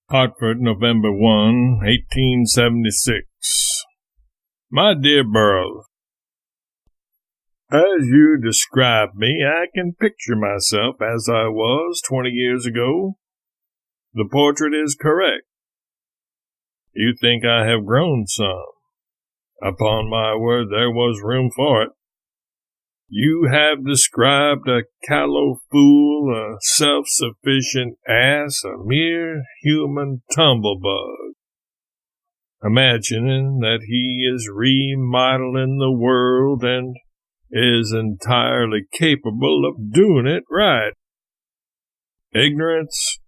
Hartford, November 1, 1876. My dear Burrough, as you describe me, I can picture myself as I was 20 years ago. The portrait is correct. You think I have grown some. Upon my word, there was room for it. You have described a callow fool, a self-sufficient ass, a mere human tumblebug, imagining that he is remodeling the world and is entirely capable of doing it right. Ignorance,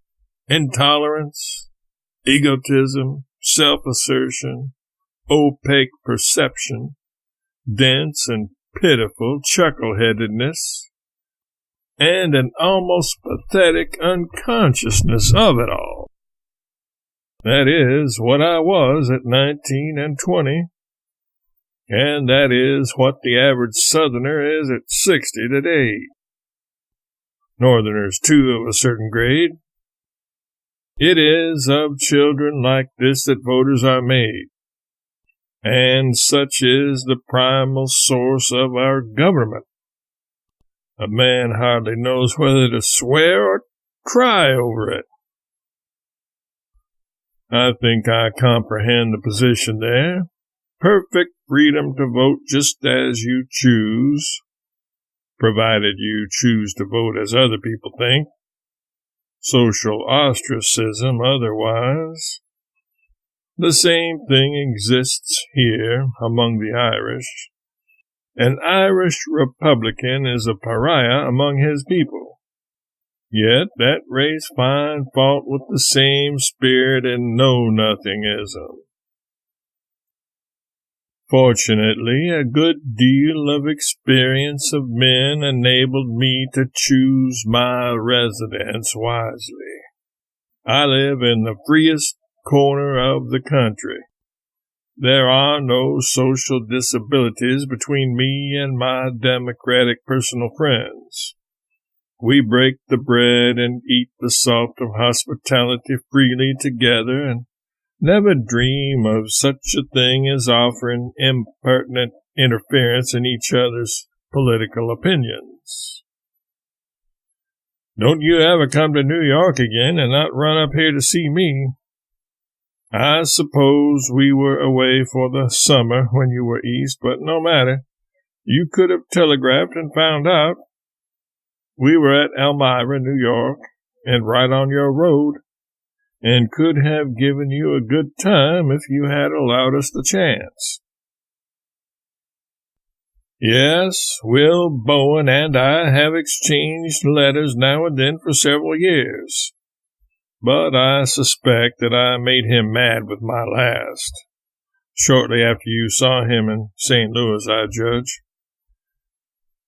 intolerance, egotism, self-assertion, opaque perception, dense and pitiful chuckle-headedness, and an almost pathetic unconsciousness of it all. That is what I was at 19 and 20, and that is what the average Southerner is at 60 today. Northerners, too, of a certain grade. It is of children like this that voters are made. And such is the primal source of our government. A man hardly knows whether to swear or cry over it. I think I comprehend the position there. Perfect freedom to vote just as you choose, provided you choose to vote as other people think. Social ostracism otherwise. The same thing exists here among the Irish. An Irish Republican is a pariah among his people. Yet that race find fault with the same spirit and know-nothingism. Fortunately, a good deal of experience of men enabled me to choose my residence wisely. I live in the freest corner of the country. There are no social disabilities between me and my democratic personal friends. We break the bread and eat the salt of hospitality freely together and never dream of such a thing as offering impertinent interference in each other's political opinions. Don't you ever come to New York again and not run up here to see me. I suppose we were away for the summer when you were east, but no matter. You could have telegraphed and found out. We were at Elmira, New York, and right on your road, and could have given you a good time if you had allowed us the chance. Yes, Will Bowen and I have exchanged letters now and then for several years. But I suspect that I made him mad with my last. Shortly after you saw him in St. Louis, I judge.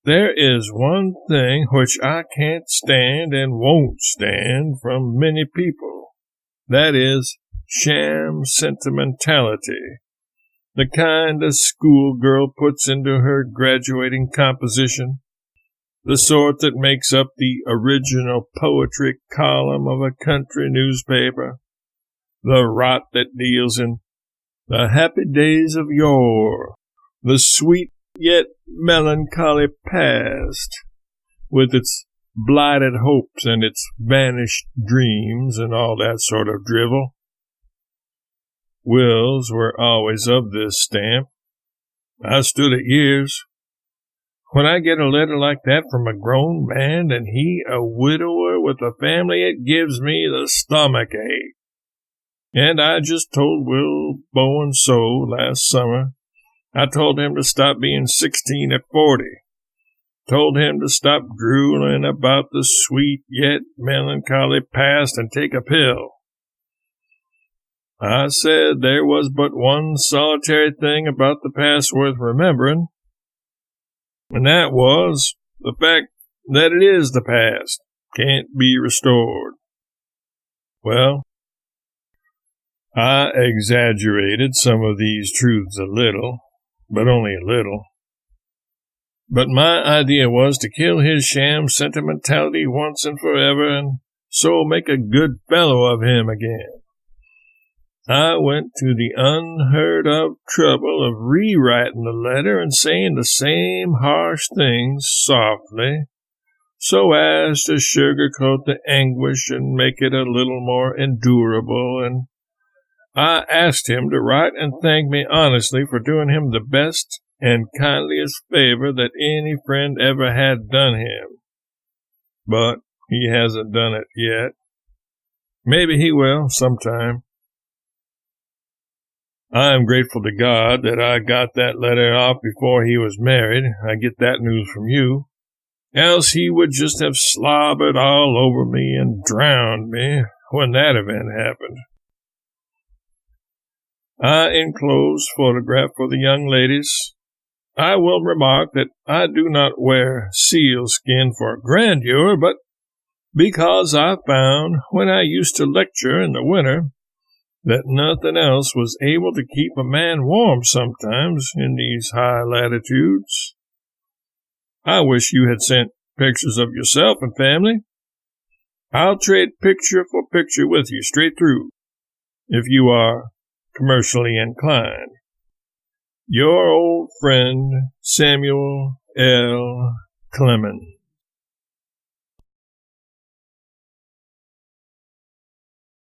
There is one thing which I can't stand and won't stand from many people. That is sham sentimentality, the kind a schoolgirl puts into her graduating composition. The sort that makes up the original poetry column of a country newspaper, the rot that deals in the happy days of yore, the sweet yet melancholy past, with its blighted hopes and its vanished dreams and all that sort of drivel. Wills were always of this stamp. I stood it years. When I get a letter like that from a grown man, and he a widower with a family, it gives me the stomach ache. And I just told Will Bowen so last summer. I told him to stop being 16 at 40. Told him to stop drooling about the sweet yet melancholy past and take a pill. I said there was but one solitary thing about the past worth remembering, and that was the fact that it is the past, can't be restored. Well, I exaggerated some of these truths a little, but only a little. But my idea was to kill his sham sentimentality once and forever, and so make a good fellow of him again. I went to the unheard-of trouble of rewriting the letter and saying the same harsh things softly, so as to sugarcoat the anguish and make it a little more endurable, and I asked him to write and thank me honestly for doing him the best and kindliest favor that any friend ever had done him. But he hasn't done it yet. Maybe he will sometime. I am grateful to God that I got that letter off before he was married. I get that news from you. Else he would just have slobbered all over me and drowned me when that event happened. I enclose photograph for the young ladies. I will remark that I do not wear sealskin for grandeur, but because I found, when I used to lecture in the winter, that nothing else was able to keep a man warm sometimes in these high latitudes. I wish you had sent pictures of yourself and family. I'll trade picture for picture with you straight through, if you are commercially inclined. Your old friend, Samuel L. Clemens.